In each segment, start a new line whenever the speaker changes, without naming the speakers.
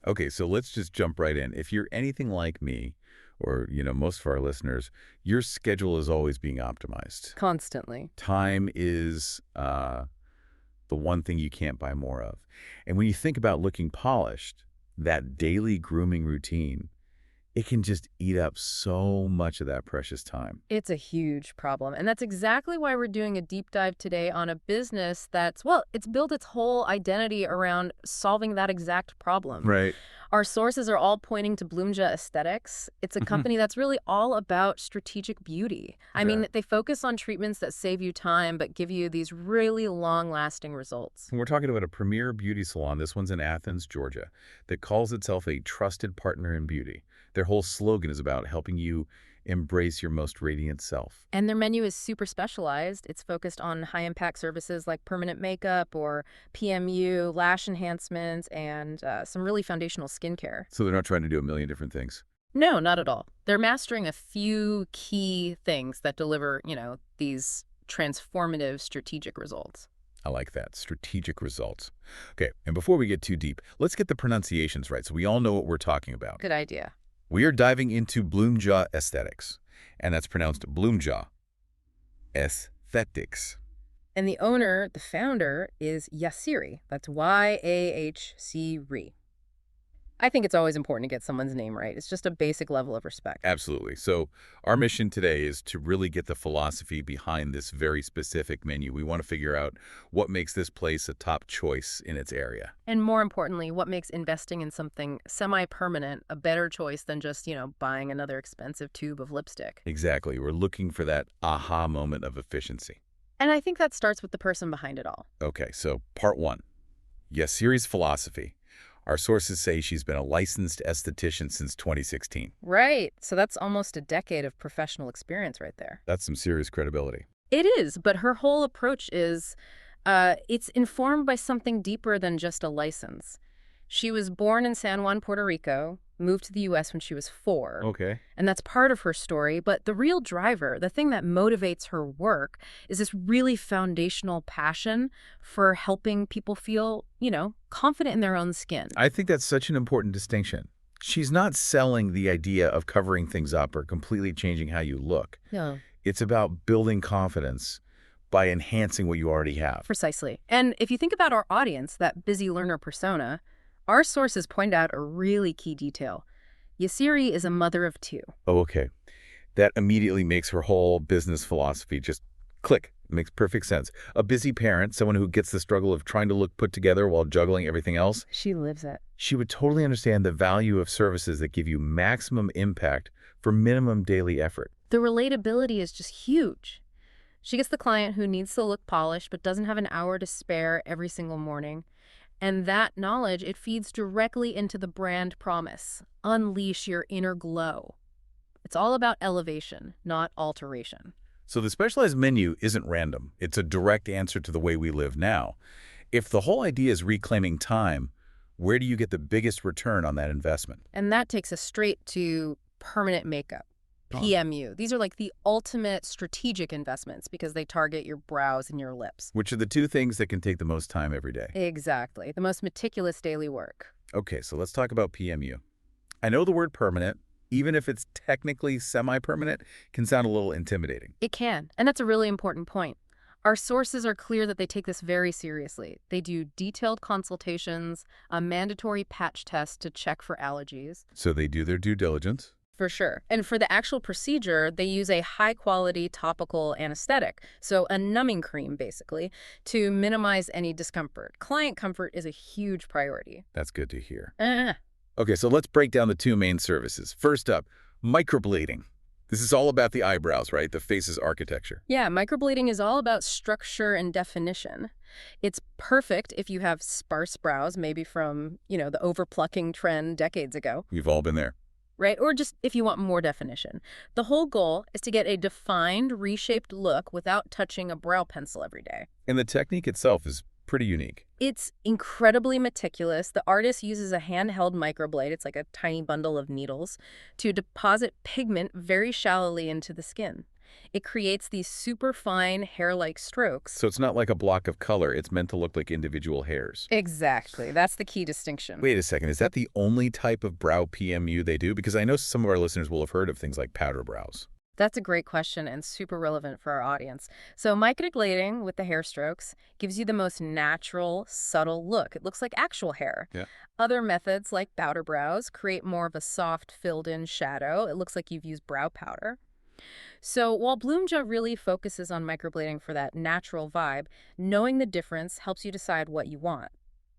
Okay, so let's just jump right in. If you're anything like me, or, most of our listeners, your schedule is always being optimized.
Constantly.
Time is the one thing you can't buy more of. And when you think about looking polished, that daily grooming routine, it can just eat up so much of that precious time.
It's a huge problem. And that's exactly why we're doing a deep dive today on a business that's, well, it's built its whole identity around solving that exact problem.
Right.
Our sources are all pointing to Bloomja Esthetics. It's a
Hmm.
company that's really all about strategic beauty. I mean,
Sure.
they focus on treatments that save you time but give you these really long-lasting results.
We're talking about a premier beauty salon. This one's in Athens, Georgia, that calls itself a trusted partner in beauty. Their whole slogan is about helping you embrace your most radiant self.
And their menu is super specialized. It's focused on high-impact services like permanent makeup or PMU, lash enhancements, and some really foundational skincare.
So they're not trying to do a million different things.
No, not at all. They're mastering a few key things that deliver, these transformative strategic results.
I like that. Strategic results. Okay, and before we get too deep, let's get the pronunciations right so we all know what we're talking about.
Good idea.
We are diving into Bloomja Aesthetics, and that's pronounced Bloomja Esthetics.
And the owner, the founder, is Yassiri. That's Y-A-H-C-R-I. I think it's always important to get someone's name right. It's just a basic level of respect.
Absolutely. So our mission today is to really get the philosophy behind this very specific menu. We want to figure out what makes this place a top choice in its area.
And more importantly, what makes investing in something semi-permanent a better choice than just, buying another expensive tube of lipstick?
Exactly. We're looking for that aha moment of efficiency.
And I think that starts with the person behind it all.
Okay, so part one. Yassiri's philosophy. Our sources say she's been a licensed esthetician since 2016.
Right. So that's almost a decade of professional experience right there.
That's some serious credibility.
It is, but her whole approach is, it's informed by something deeper than just a license. She was born in San Juan, Puerto Rico, moved to the U.S. when she was 4.
Okay.
And that's part of her story. But the real driver, the thing that motivates her work, is this really foundational passion for helping people feel, confident in their own skin.
I think that's such an important distinction. She's not selling the idea of covering things up or completely changing how you look.
Yeah.
It's about building confidence by enhancing what you already have.
Precisely. And if you think about our audience, that busy learner persona, our sources point out a really key detail. Yassiri is a mother of 2.
Oh, okay. That immediately makes her whole business philosophy just click. It makes perfect sense. A busy parent, someone who gets the struggle of trying to look put together while juggling everything else,
She lives it.
she would totally understand the value of services that give you maximum impact for minimum daily effort.
The relatability is just huge. She gets the client who needs to look polished but doesn't have an hour to spare every single morning. And that knowledge, it feeds directly into the brand promise. Unleash your inner glow. It's all about elevation, not alteration.
So the specialized menu isn't random. It's a direct answer to the way we live now. If the whole idea is reclaiming time, where do you get the biggest return on that investment?
And that takes us straight to permanent makeup,
Oh.
PMU. These are like the ultimate strategic investments because they target your brows and your lips.
Which are the two things that can take the most time every day?
Exactly. The most meticulous daily work.
Okay, so let's talk about PMU. I know the word permanent, even if it's technically semi-permanent, can sound a little intimidating.
It can. And that's a really important point. Our sources are clear that they take this very seriously. They do detailed consultations, a mandatory patch test to check for allergies.
So they do their due diligence.
For sure. And for the actual procedure, they use a high-quality topical anesthetic, so a numbing cream, basically, to minimize any discomfort. Client comfort is a huge priority.
That's good to hear.
Uh,
Okay, so let's break down the two main services. First up, microblading. This is all about the eyebrows, right? The face's architecture.
Yeah, microblading is all about structure and definition. It's perfect if you have sparse brows, maybe from, the overplucking trend decades ago.
We've all been there.
Right? Or just if you want more definition. The whole goal is to get a defined, reshaped look without touching a brow pencil every day.
And the technique itself is pretty unique.
It's incredibly meticulous. The artist uses a handheld microblade, it's like a tiny bundle of needles, to deposit pigment very shallowly into the skin. It creates these super fine hair-like strokes.
So it's not like a block of color. It's meant to look like individual hairs.
Exactly. That's the key distinction.
Wait a second. Is that the only type of brow PMU they do? Because I know some of our listeners will have heard of things like powder brows.
That's a great question and super relevant for our audience. So microblading with the hair strokes gives you the most natural, subtle look. It looks like actual hair.
Yeah.
Other methods like powder brows create more of a soft, filled-in shadow. It looks like you've used brow powder. So while Bloomja really focuses on microblading for that natural vibe, knowing the difference helps you decide what you want.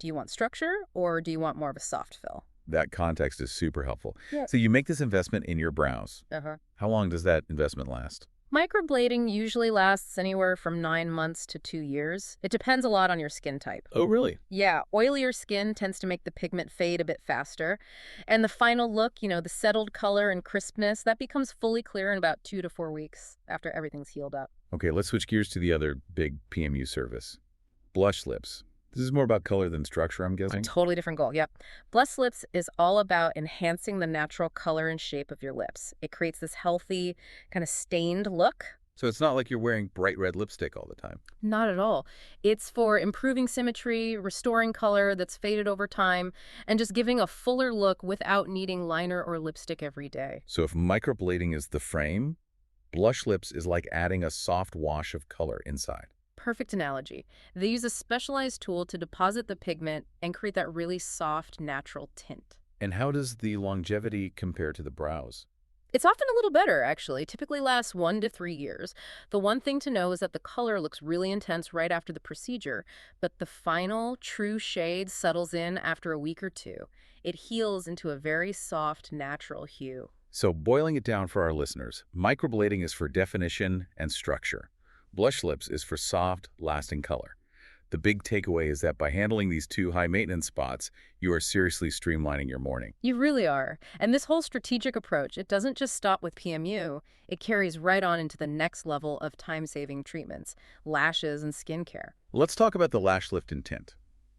Do you want structure or do you want more of a soft fill?
That context is super helpful.
Yeah.
So you make this investment in your brows.
Uh-huh.
How long does that investment last?
Microblading usually lasts anywhere from 9 months to 2 years. It depends a lot on your skin type.
Oh, really?
Yeah, oilier skin tends to make the pigment fade a bit faster. And the final look, the settled color and crispness, that becomes fully clear in about 2 to 4 weeks after everything's healed up.
Okay, let's switch gears to the other big PMU service. Blush lips. This is more about color than structure, I'm guessing?
Totally different goal, yep. Blush lips is all about enhancing the natural color and shape of your lips. It creates this healthy, kind of stained look.
So it's not like you're wearing bright red lipstick all the time.
Not at all. It's for improving symmetry, restoring color that's faded over time, and just giving a fuller look without needing liner or lipstick every day.
So if microblading is the frame, blush lips is like adding a soft wash of color inside.
Perfect analogy. They use a specialized tool to deposit the pigment and create that really soft, natural tint.
And how does the longevity compare to the brows?
It's often a little better, actually. Typically lasts 1 to 3 years. The one thing to know is that the color looks really intense right after the procedure, but the final, true shade settles in after a week or 2. It heals into a very soft, natural hue.
So boiling it down for our listeners, microblading is for definition and structure. Blush lips is for soft, lasting color. The big takeaway is that by handling these two high-maintenance spots, you are seriously streamlining your morning.
You really are. And this whole strategic approach, it doesn't just stop with PMU. It carries right on into the next level of time-saving treatments, lashes and skincare.
Let's talk about the lash lift and tint.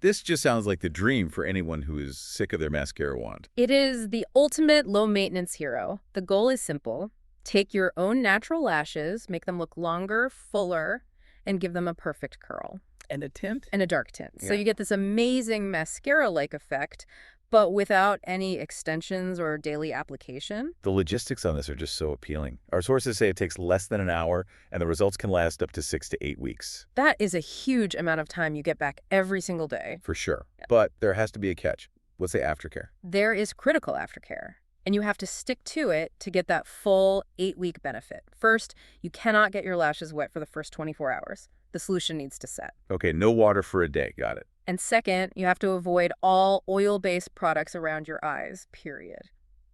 This just sounds like the dream for anyone who is sick of their mascara wand.
It is the ultimate low-maintenance hero. The goal is simple. Take your own natural lashes, make them look longer, fuller, and give them a perfect curl.
And a tint?
And a dark tint.
Yeah.
So you get this amazing mascara-like effect, but without any extensions or daily application.
The logistics on this are just so appealing. Our sources say it takes less than an hour, and the results can last up to 6 to 8 weeks.
That is a huge amount of time you get back every single day.
For sure. But there has to be a catch. What's the aftercare?
There is critical aftercare, and you have to stick to it to get that full 8-week benefit. First, you cannot get your lashes wet for the first 24 hours. The solution needs to set.
Okay, no water for a day. Got it.
And second, you have to avoid all oil-based products around your eyes, period.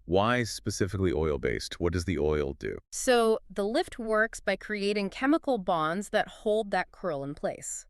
Why specifically oil-based? What does the oil do?
So the lift works by creating chemical bonds that hold that curl in place.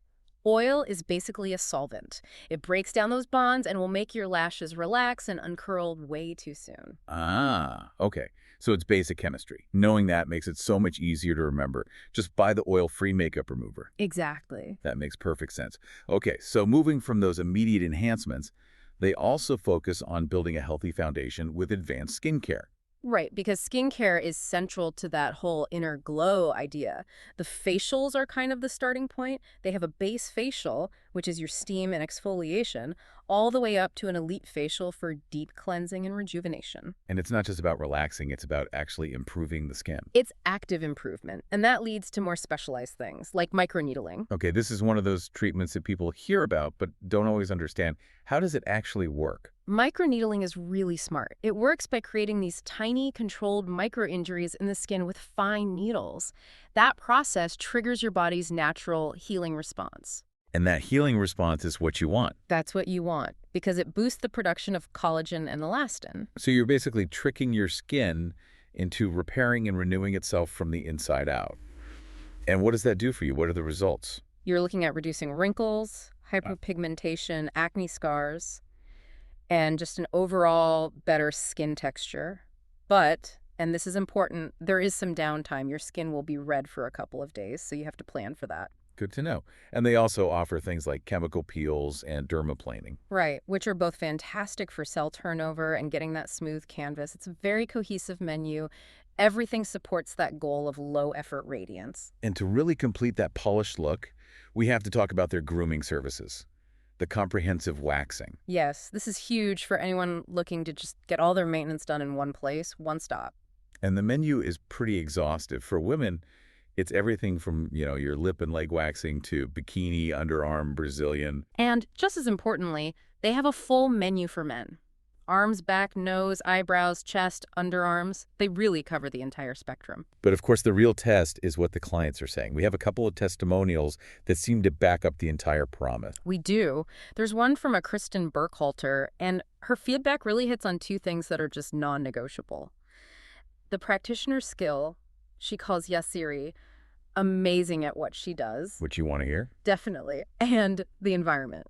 Oil is basically a solvent. It breaks down those bonds and will make your lashes relax and uncurl way too soon.
Ah, okay. So it's basic chemistry. Knowing that makes it so much easier to remember. Just buy the oil-free makeup remover.
Exactly.
That makes perfect sense. Okay, so moving from those immediate enhancements, they also focus on building a healthy foundation with advanced skincare.
Right, because skincare is central to that whole inner glow idea. The facials are kind of the starting point. They have a base facial, which is your steam and exfoliation, all the way up to an elite facial for deep cleansing and rejuvenation.
And it's not just about relaxing, it's about actually improving the skin.
It's active improvement, and that leads to more specialized things, like microneedling.
Okay, this is one of those treatments that people hear about but don't always understand. How does it actually work?
Microneedling is really smart. It works by creating these tiny, controlled micro-injuries in the skin with fine needles. That process triggers your body's natural healing response.
And that healing response is what you want.
That's what you want, because it boosts the production of collagen and elastin.
So you're basically tricking your skin into repairing and renewing itself from the inside out. And what does that do for you? What are the results?
You're looking at reducing wrinkles, hyperpigmentation, acne scars, and just an overall better skin texture. But, and this is important, there is some downtime. Your skin will be red for a couple of days, so you have to plan for that.
Good to know. And they also offer things like chemical peels and dermaplaning.
Right, which are both fantastic for cell turnover and getting that smooth canvas. It's a very cohesive menu, Everything supports that goal of low-effort radiance.
And to really complete that polished look, we have to talk about their grooming services, the comprehensive waxing.
Yes, this is huge for anyone looking to just get all their maintenance done in one place, one stop.
And the menu is pretty exhaustive. For women, it's everything from, your lip and leg waxing to bikini, underarm, Brazilian.
And just as importantly, they have a full menu for men. Arms, back, nose, eyebrows, chest, underarms. They really cover the entire spectrum.
But of course, the real test is what the clients are saying. We have a couple of testimonials that seem to back up the entire promise.
We do. There's one from a Kristen Burkhalter, and her feedback really hits on two things that are just non-negotiable. The practitioner's skill, she calls Yasiri amazing at what she does.
What you want to hear?
Definitely. And the environment.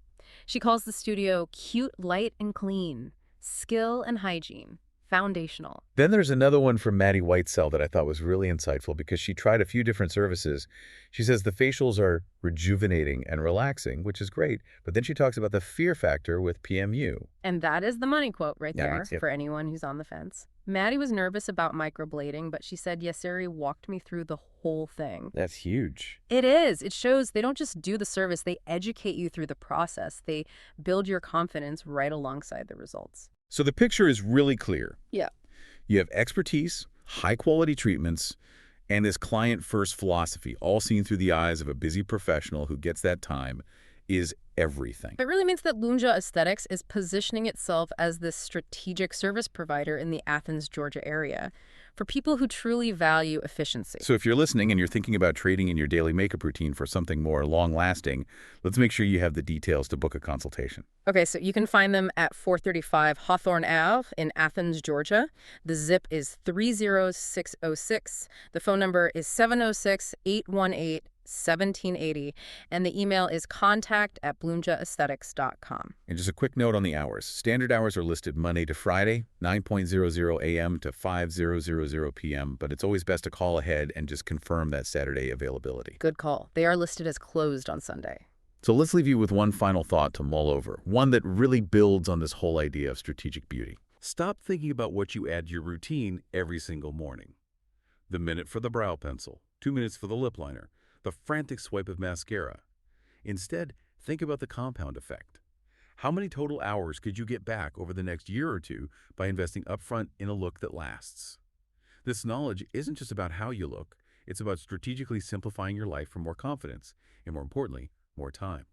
She calls the studio cute, light, and clean. Skill and hygiene. Foundational.
Then there's another one from Maddie Whitesell that I thought was really insightful because she tried a few different services. She says the facials are rejuvenating and relaxing, which is great, but then she talks about the fear factor with PMU.
And that is the money quote right
Yeah,
there
yep.
for anyone who's on the fence. Maddie was nervous about microblading, but she said Yasiri walked me through the whole thing.
That's huge.
It is. It shows they don't just do the service, they educate you through the process. They build your confidence right alongside the results.
So the picture is really clear.
Yeah.
You have expertise, high-quality treatments, and this client-first philosophy, all seen through the eyes of a busy professional who gets that time, is everything.
It really means that Bloomja Esthetics is positioning itself as this strategic service provider in the Athens, Georgia area for people who truly value efficiency.
So if you're listening and you're thinking about trading in your daily makeup routine for something more long-lasting, let's make sure you have the details to book a consultation.
Okay, so you can find them at 435 Hawthorne Ave in Athens, Georgia. The zip is 30606. The phone number is 706-818-1780. And the email is contact@bloomjaesthetics.com.
And just a quick note on the hours. Standard hours are listed Monday to Friday, 9:00 a.m. to 5:00 p.m., but it's always best to call ahead and just confirm that Saturday availability.
Good call. They are listed as closed on Sunday.
So let's leave you with one final thought to mull over, one that really builds on this whole idea of strategic beauty. Stop thinking about what you add to your routine every single morning. The minute for the brow pencil, 2 minutes for the lip liner, the frantic swipe of mascara. Instead, think about the compound effect. How many total hours could you get back over the next year or two by investing upfront in a look that lasts? This knowledge isn't just about how you look, it's about strategically simplifying your life for more confidence and, more importantly, more time.